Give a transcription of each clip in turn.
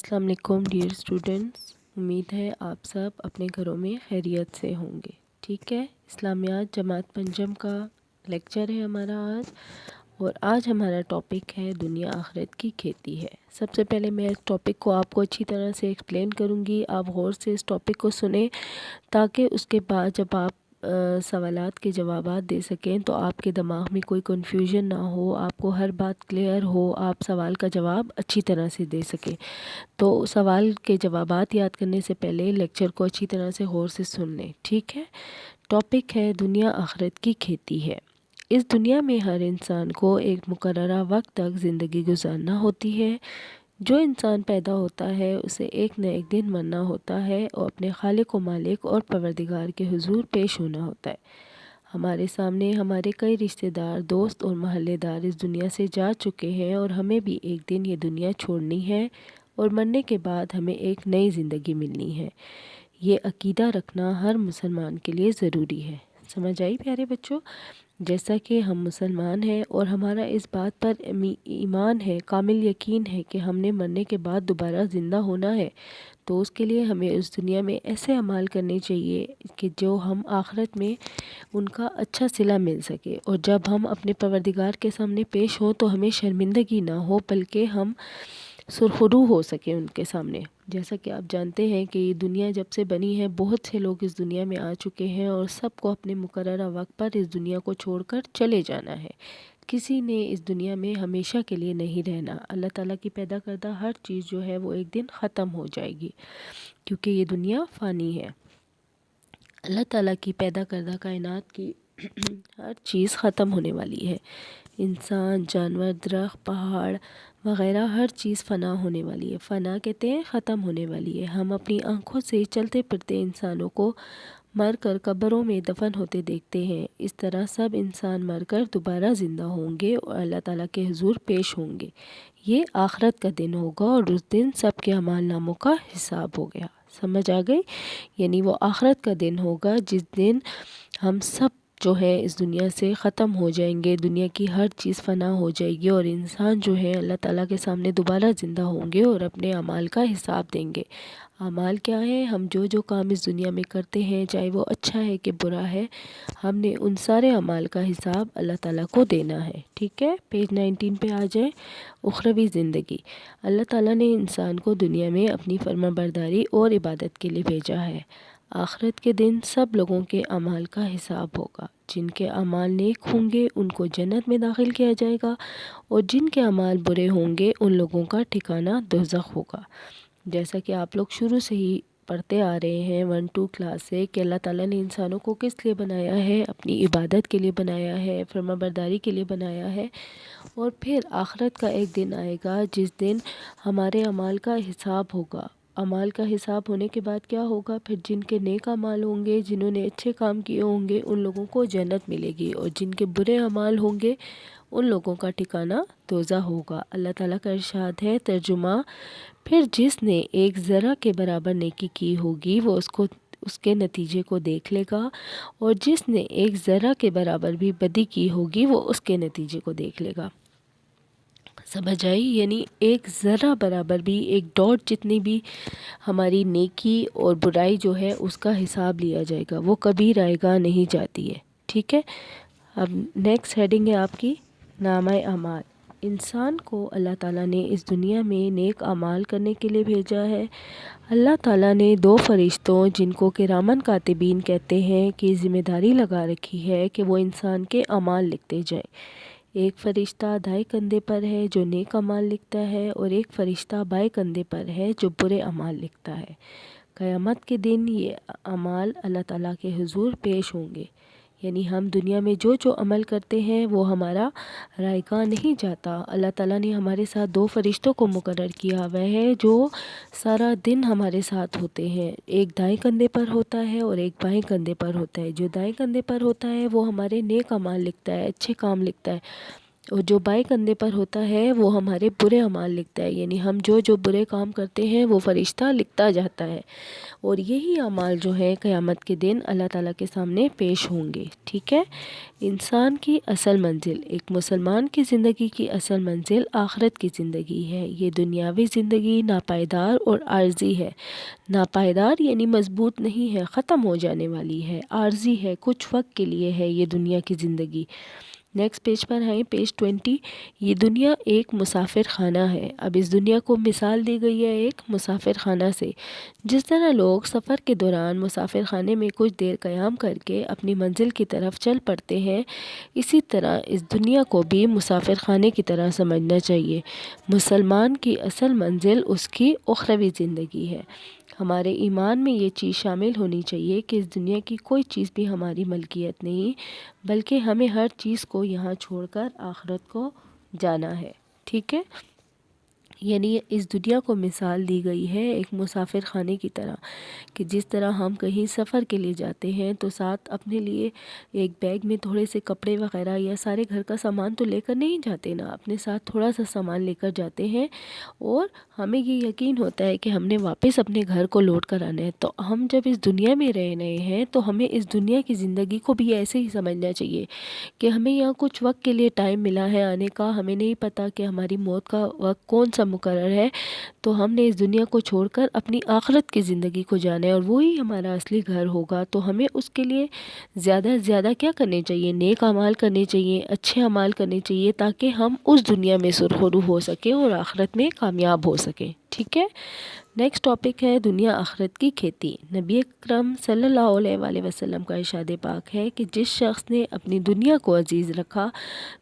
السلام علیکم dear students, امید ہے آپ سب اپنے گھروں میں خیریت سے ہوں گے۔ ٹھیک ہے، اسلامیات جماعت پنجم کا لیکچر ہے ہمارا آج، اور آج ہمارا ٹاپک ہے دنیا آخرت کی کھیتی ہے۔ سب سے پہلے میں اس ٹاپک کو آپ کو اچھی طرح سے ایکسپلین کروں گی، آپ غور سے اس ٹاپک کو سنیں تاکہ اس کے بعد جب آپ سوالات کے جوابات دے سکیں تو آپ کے دماغ میں کوئی کنفیوژن نہ ہو، آپ کو ہر بات کلیئر ہو، آپ سوال کا جواب اچھی طرح سے دے سکیں۔ تو سوال کے جوابات یاد کرنے سے پہلے لیکچر کو اچھی طرح سے غور سے سن لیں۔ ٹھیک ہے، ٹاپک ہے دنیا آخرت کی کھیتی ہے۔ اس دنیا میں ہر انسان کو ایک مقررہ وقت تک زندگی گزارنا ہوتی ہے۔ جو انسان پیدا ہوتا ہے اسے ایک نہ ایک دن مرنا ہوتا ہے اور اپنے خالق و مالک اور پروردگار کے حضور پیش ہونا ہوتا ہے۔ ہمارے سامنے ہمارے کئی رشتہ دار، دوست اور محلے دار اس دنیا سے جا چکے ہیں اور ہمیں بھی ایک دن یہ دنیا چھوڑنی ہے اور مرنے کے بعد ہمیں ایک نئی زندگی ملنی ہے۔ یہ عقیدہ رکھنا ہر مسلمان کے لیے ضروری ہے۔ سمجھ آئی پیارے بچوں؟ جیسا کہ ہم مسلمان ہیں اور ہمارا اس بات پر ایمان ہے، کامل یقین ہے کہ ہم نے مرنے کے بعد دوبارہ زندہ ہونا ہے، تو اس کے لیے ہمیں اس دنیا میں ایسے اعمال کرنے چاہیے کہ جو ہم آخرت میں ان کا اچھا صلہ مل سکے، اور جب ہم اپنے پروردگار کے سامنے پیش ہوں تو ہمیں شرمندگی نہ ہو بلکہ ہم سرخرو ہو سکیں ان کے سامنے۔ جیسا کہ آپ جانتے ہیں کہ یہ دنیا جب سے بنی ہے بہت سے لوگ اس دنیا میں آ چکے ہیں اور سب کو اپنے مقررہ وقت پر اس دنیا کو چھوڑ کر چلے جانا ہے۔ کسی نے اس دنیا میں ہمیشہ کے لیے نہیں رہنا۔ اللہ تعالیٰ کی پیدا کردہ ہر چیز جو ہے وہ ایک دن ختم ہو جائے گی، کیونکہ یہ دنیا فانی ہے۔ اللہ تعالیٰ کی پیدا کردہ کائنات کی ہر چیز ختم ہونے والی ہے۔ انسان، جانور، درخت، پہاڑ وغیرہ ہر چیز فنا ہونے والی ہے۔ فنا کہتے ہیں ختم ہونے والی ہے۔ ہم اپنی آنکھوں سے چلتے پھرتے انسانوں کو مر کر قبروں میں دفن ہوتے دیکھتے ہیں۔ اس طرح سب انسان مر کر دوبارہ زندہ ہوں گے اور اللہ تعالیٰ کے حضور پیش ہوں گے۔ یہ آخرت کا دن ہوگا اور اس دن سب کے اعمال ناموں کا حساب ہو گیا۔ سمجھ آ گئی؟ یعنی وہ آخرت کا دن ہوگا جس دن ہم سب جو ہے اس دنیا سے ختم ہو جائیں گے، دنیا کی ہر چیز فنا ہو جائے گی اور انسان جو ہے اللہ تعالیٰ کے سامنے دوبارہ زندہ ہوں گے اور اپنے اعمال کا حساب دیں گے۔ اعمال کیا ہے؟ ہم جو جو کام اس دنیا میں کرتے ہیں، چاہے وہ اچھا ہے کہ برا ہے، ہم نے ان سارے اعمال کا حساب اللہ تعالیٰ کو دینا ہے۔ ٹھیک ہے، پیج 19 پہ آ جائیں۔ اخروی زندگی۔ اللہ تعالیٰ نے انسان کو دنیا میں اپنی فرما برداری اور عبادت کے لیے بھیجا ہے۔ آخرت کے دن سب لوگوں کے اعمال کا حساب ہوگا۔ جن کے اعمال نیک ہوں گے ان کو جنت میں داخل کیا جائے گا اور جن کے اعمال برے ہوں گے ان لوگوں کا ٹھکانہ دوزخ ہوگا۔ جیسا کہ آپ لوگ شروع سے ہی پڑھتے آ رہے ہیں 1-2 کلاس سے کہ اللہ تعالیٰ نے انسانوں کو کس لیے بنایا ہے؟ اپنی عبادت کے لیے بنایا ہے، فرما برداری کے لیے بنایا ہے، اور پھر آخرت کا ایک دن آئے گا جس دن ہمارے اعمال کا حساب ہوگا۔ اعمال کا حساب ہونے کے بعد کیا ہوگا؟ پھر جن کے نیک اعمال ہوں گے، جنہوں نے اچھے کام کیے ہوں گے، ان لوگوں کو جنت ملے گی، اور جن کے برے اعمال ہوں گے ان لوگوں کا ٹھکانہ دوزخ ہوگا۔ اللہ تعالیٰ کا ارشاد ہے، ترجمہ: پھر جس نے ایک ذرہ کے برابر نیکی کی ہوگی وہ اس کے نتیجے کو دیکھ لے گا، اور جس نے ایک ذرہ کے برابر بھی بدی کی ہوگی وہ اس کے نتیجے کو دیکھ لے گا۔ سمجھ آئی؟ یعنی ایک ذرہ برابر بھی، ایک ڈاٹ جتنی بھی ہماری نیکی اور برائی جو ہے اس کا حساب لیا جائے گا، وہ کبھی رائے گاہ نہیں جاتی ہے۔ ٹھیک ہے، اب نیکسٹ ہیڈنگ ہے آپ کی نامہ اعمال۔ انسان کو اللہ تعالیٰ نے اس دنیا میں نیک اعمال کرنے کے لیے بھیجا ہے۔ اللہ تعالیٰ نے 2 فرشتوں جن کو کرامن کاتبین کہتے ہیں کی ذمہ داری لگا رکھی ہے کہ وہ انسان کے اعمال لکھتے جائیں۔ ایک فرشتہ دائیں کندھے پر ہے جو نیک اعمال لکھتا ہے، اور ایک فرشتہ بائیں کندھے پر ہے جو برے اعمال لکھتا ہے۔ قیامت کے دن یہ اعمال اللہ تعالیٰ کے حضور پیش ہوں گے۔ یعنی ہم دنیا میں جو جو عمل کرتے ہیں وہ ہمارا رائے گاہ نہیں جاتا۔ اللہ تعالیٰ نے ہمارے ساتھ 2 فرشتوں کو مقرر کیا ہوا ہے جو سارا دن ہمارے ساتھ ہوتے ہیں۔ ایک دائیں کندھے پر ہوتا ہے اور ایک بائیں کندھے پر ہوتا ہے۔ جو دائیں کندھے پر ہوتا ہے وہ ہمارے نیک اعمال لکھتا ہے، اچھے کام لکھتا ہے، اور جو بائیں کندھے پر ہوتا ہے وہ ہمارے برے اعمال لکھتا ہے، یعنی ہم جو برے کام کرتے ہیں وہ فرشتہ لکھتا جاتا ہے، اور یہی اعمال جو ہے قیامت کے دن اللہ تعالیٰ کے سامنے پیش ہوں گے، ٹھیک ہے۔ انسان کی اصل منزل، ایک مسلمان کی زندگی کی اصل منزل آخرت کی زندگی ہے۔ یہ دنیاوی زندگی ناپائیدار اور عارضی ہے۔ ناپائیدار یعنی مضبوط نہیں ہے، ختم ہو جانے والی ہے، عارضی ہے، کچھ وقت کے لیے ہے یہ دنیا کی زندگی۔ نیکسٹ پیج پر آئیں، پیج 20۔ یہ دنیا ایک مسافر خانہ ہے۔ اب اس دنیا کو مثال دی گئی ہے ایک مسافر خانہ سے۔ جس طرح لوگ سفر کے دوران مسافر خانے میں کچھ دیر قیام کر کے اپنی منزل کی طرف چل پڑتے ہیں، اسی طرح اس دنیا کو بھی مسافر خانے کی طرح سمجھنا چاہیے۔ مسلمان کی اصل منزل اس کی اخروی زندگی ہے۔ ہمارے ایمان میں یہ چیز شامل ہونی چاہیے کہ اس دنیا کی کوئی چیز بھی ہماری ملکیت نہیں، بلکہ ہمیں ہر چیز کو یہاں چھوڑ کر آخرت کو جانا ہے، ٹھیک ہے۔ یعنی اس دنیا کو مثال دی گئی ہے ایک مسافر خانے کی طرح، کہ جس طرح ہم کہیں سفر کے لیے جاتے ہیں تو ساتھ اپنے لیے ایک بیگ میں تھوڑے سے کپڑے وغیرہ یا سارے گھر کا سامان تو لے کر نہیں جاتے نا، اپنے ساتھ تھوڑا سا سامان لے کر جاتے ہیں، اور ہمیں یہ یقین ہوتا ہے کہ ہم نے واپس اپنے گھر کو لوٹ کر آنا ہے۔ تو ہم جب اس دنیا میں رہ رہے ہیں تو ہمیں اس دنیا کی زندگی کو بھی ایسے ہی سمجھنا چاہیے کہ ہمیں یہاں کچھ وقت کے لیے ٹائم ملا ہے آنے کا، ہمیں نہیں پتا کہ ہماری موت کا وقت کون سا مقرر ہے، تو ہم نے اس دنیا کو چھوڑ کر اپنی آخرت کی زندگی کو جانا ہے، اور وہی ہمارا اصلی گھر ہوگا۔ تو ہمیں اس کے لیے زیادہ سے زیادہ کیا کرنے چاہیے؟ نیک اعمال کرنے چاہیے، اچھے اعمال کرنے چاہیے، تاکہ ہم اس دنیا میں سرخرو ہو سکیں اور آخرت میں کامیاب ہو سکیں، ٹھیک ہے۔ نیکسٹ ٹاپک ہے دنیا آخرت کی کھیتی۔ نبی اکرم صلی اللہ علیہ وآلہ وسلم کا ارشاد پاک ہے کہ جس شخص نے اپنی دنیا کو عزیز رکھا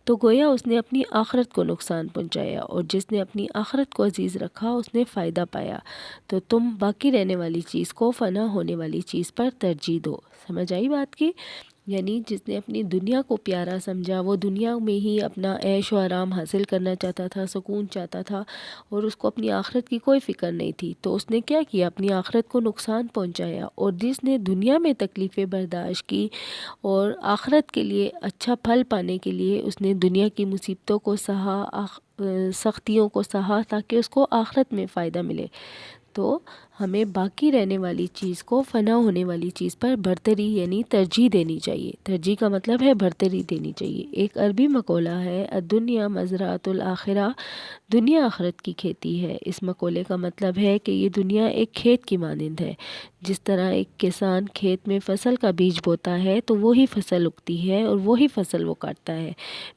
تو گویا اس نے اپنی آخرت کو نقصان پہنچایا، اور جس نے اپنی آخرت کو عزیز رکھا اس نے فائدہ پایا۔ تو تم باقی رہنے والی چیز کو فنا ہونے والی چیز پر ترجیح دو۔ سمجھ آئی بات کی؟ یعنی جس نے اپنی دنیا کو پیارا سمجھا، وہ دنیا میں ہی اپنا عیش و آرام حاصل کرنا چاہتا تھا، سکون چاہتا تھا، اور اس کو اپنی آخرت کی کوئی فکر نہیں تھی، تو اس نے کیا کیا؟ اپنی آخرت کو نقصان پہنچایا۔ اور جس نے دنیا میں تکلیفیں برداشت کی اور آخرت کے لیے اچھا پھل پانے کے لیے اس نے دنیا کی مصیبتوں کو سہا، سختیوں کو سہا، تاکہ اس کو آخرت میں فائدہ ملے، تو ہمیں باقی رہنے والی چیز کو فنا ہونے والی چیز پر برتری یعنی ترجیح دینی چاہیے۔ ترجیح کا مطلب ہے برتری دینی چاہیے۔ ایک عربی مقولہ ہے الدنیا مزرعۃ الآخرہ، دنیا آخرت کی کھیتی ہے۔ اس مقولے کا مطلب ہے کہ یہ دنیا ایک کھیت کی مانند ہے۔ جس طرح ایک کسان کھیت میں فصل کا بیج بوتا ہے تو وہی فصل اگتی ہے اور وہی فصل وہ کاٹتا ہے،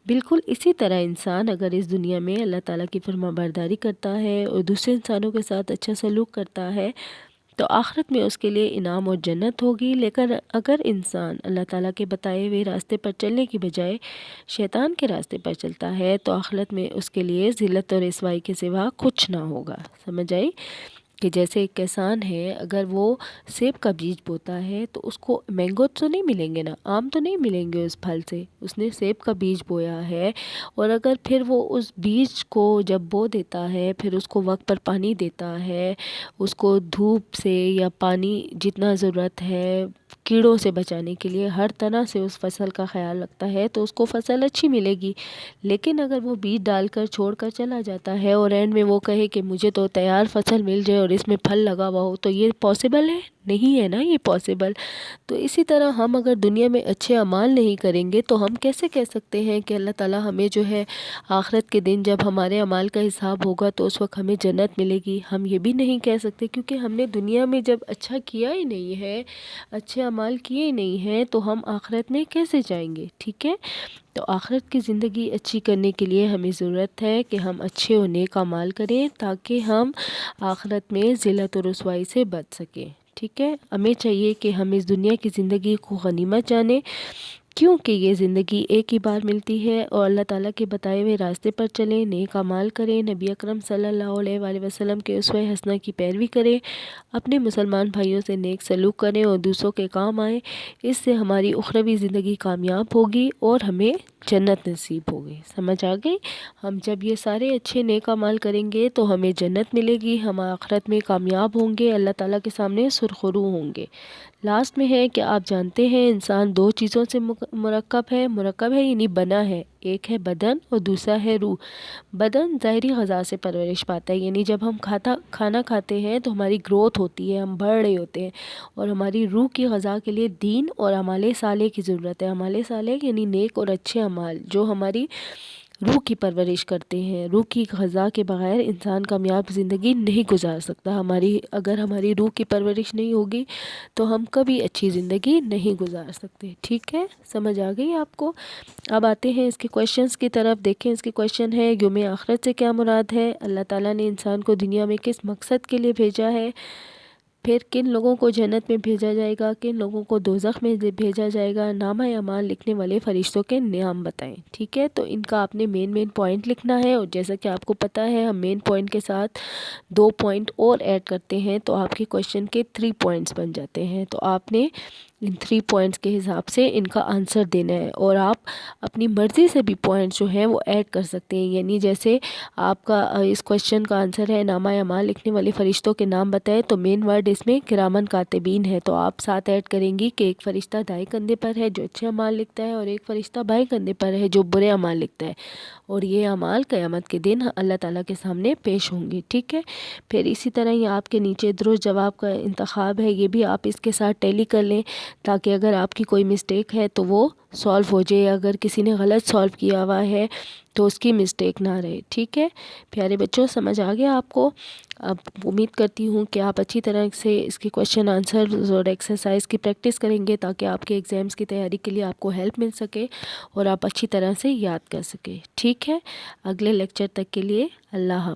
بالکل اسی طرح انسان اگر اس دنیا میں اللہ تعالیٰ کی فرما برداری کرتا ہے اور دوسرے انسانوں کے ساتھ اچھا سلوک کرتا ہے تو آخرت میں اس کے لیے انعام اور جنت ہوگی۔ لیکن اگر انسان اللہ تعالیٰ کے بتائے ہوئے راستے پر چلنے کی بجائے شیطان کے راستے پر چلتا ہے تو آخرت میں اس کے لیے ذلت اور رسوائی کے سوا کچھ نہ ہوگا۔ سمجھ آئی؟ کہ جیسے ایک کسان ہے، اگر وہ سیب کا بیج بوتا ہے تو اس کو مینگو تو نہیں ملیں گے نا، آم تو نہیں ملیں گے اس پھل سے، اس نے سیب کا بیج بویا ہے، اور اگر پھر وہ اس بیج کو جب بو دیتا ہے پھر اس کو وقت پر پانی دیتا ہے، اس کو دھوپ سے یا پانی جتنا ضرورت ہے کیڑوں سے بچانے کے لیے ہر طرح سے اس فصل کا خیال رکھتا ہے تو اس کو فصل اچھی ملے گی۔ لیکن اگر وہ بیج ڈال کر چھوڑ کر چلا جاتا ہے اور اینڈ میں وہ کہے کہ مجھے تو تیار فصل مل جائے اور اس میں پھل لگا ہوا ہو، تو یہ پاسبل ہے؟ نہیں ہے نا یہ پاسبل۔ تو اسی طرح ہم اگر دنیا میں اچھے اعمال نہیں کریں گے تو ہم کیسے کہہ سکتے ہیں کہ اللہ تعالیٰ ہمیں جو ہے آخرت کے دن جب ہمارے اعمال کا حساب ہوگا تو اس وقت ہمیں جنت ملے گی؟ ہم یہ بھی نہیں کہہ سکتے، کیونکہ ہم نے دنیا میں جب اچھا کیا ہی نہیں ہے، اچھے اعمال کیے ہی نہیں ہیں، تو ہم آخرت میں کیسے جائیں گے؟ ٹھیک ہے۔ تو آخرت کی زندگی اچھی کرنے کے لیے ہمیں ضرورت ہے کہ ہم اچھے اور نیک اعمال کریں تاکہ ہم آخرت میں ذلت و رسوائی سے بچ سکیں، ٹھیک ہے۔ ہمیں چاہیے کہ ہم اس دنیا کی زندگی کو غنیمت جانیں، کیونکہ یہ زندگی ایک ہی بار ملتی ہے، اور اللہ تعالیٰ کے بتائے ہوئے راستے پر چلیں، نیک اعمال کریں، نبی اکرم صلی اللہ علیہ وآلہ وسلم کے اسوہ حسنہ کی پیروی کریں، اپنے مسلمان بھائیوں سے نیک سلوک کریں اور دوسروں کے کام آئیں۔ اس سے ہماری اخروی زندگی کامیاب ہوگی اور ہمیں جنت نصیب ہوگی۔ سمجھ آ گئی؟ ہم جب یہ سارے اچھے نیک اعمال کریں گے تو ہمیں جنت ملے گی، ہم آخرت میں کامیاب ہوں گے، اللہ تعالیٰ کے سامنے سرخرو ہوں گے۔ لاسٹ میں ہے کہ آپ جانتے ہیں انسان دو چیزوں سے مرکب ہے یعنی بنا ہے، ایک ہے بدن اور دوسرا ہے روح۔ بدن ظاہری غذا سے پرورش پاتا ہے، یعنی جب ہم کھانا کھاتے ہیں تو ہماری گروتھ ہوتی ہے، ہم بڑھ رہے ہوتے ہیں، اور ہماری روح کی غذا کے لیے دین اور اعمال صالح کی ضرورت ہے۔ اعمال صالح یعنی نیک اور اچھے اعمال جو ہماری روح کی پرورش کرتے ہیں۔ روح کی غذا کے بغیر انسان کامیاب زندگی نہیں گزار سکتا۔ اگر ہماری روح کی پرورش نہیں ہوگی تو ہم کبھی اچھی زندگی نہیں گزار سکتے۔ ٹھیک ہے، سمجھ آ گئی آپ کو؟ اب آتے ہیں اس کے کویشچنز کی طرف۔ دیکھیں اس کے کویشچن ہے، یوم آخرت سے کیا مراد ہے؟ اللہ تعالیٰ نے انسان کو دنیا میں کس مقصد کے لیے بھیجا ہے؟ پھر کن لوگوں کو جنت میں بھیجا جائے گا، کن لوگوں کو دوزخ میں بھیجا جائے گا؟ نامہ اعمال لکھنے والے فرشتوں کے نام بتائیں۔ ٹھیک ہے، تو ان کا آپ نے مین پوائنٹ لکھنا ہے، اور جیسا کہ آپ کو پتہ ہے ہم مین پوائنٹ کے ساتھ 2 پوائنٹ اور ایڈ کرتے ہیں تو آپ کے کویشچن کے 3 پوائنٹس بن جاتے ہیں۔ تو آپ نے ان 3 پوائنٹس کے حساب سے ان کا آنسر دینا ہے، اور آپ اپنی مرضی سے بھی پوائنٹس جو ہیں وہ ایڈ کر سکتے ہیں۔ یعنی جیسے آپ کا اس کویشچن کا آنسر ہے نامہ اعمال لکھنے والے فرشتوں کے نام بتائیں، تو مین ورڈ اس میں کرامن کاتبین ہے، تو آپ ساتھ ایڈ کریں گی کہ ایک فرشتہ دائیں کندھے پر ہے جو اچھے اعمال لکھتا ہے، اور ایک فرشتہ بائیں کندھے پر ہے جو برے اعمال لکھتا ہے، اور یہ اعمال قیامت کے دن اللہ تعالیٰ کے سامنے پیش ہوں گے۔ ٹھیک ہے، پھر اسی طرح یہ آپ کے نیچے درست جواب کا انتخاب ہے، یہ بھی آپ اس کے ساتھ ٹیلی کر لیں تاکہ اگر آپ کی کوئی مسٹیک ہے تو وہ سولو ہو جائے، اگر کسی نے غلط سولو کیا ہوا ہے تو اس کی مسٹیک نہ رہے۔ ٹھیک ہے پیارے بچوں، سمجھ آ گیا آپ کو؟ اب امید کرتی ہوں کہ آپ اچھی طرح سے اس کے کویشچن آنسر اور ایکسرسائز کی پریکٹس کریں گے تاکہ آپ کے ایگزامس کی تیاری کے لیے آپ کو ہیلپ مل سکے اور آپ اچھی طرح سے یاد کر سکیں۔ ٹھیک ہے، اگلے لیکچر تک کے لیے اللہ حافظ۔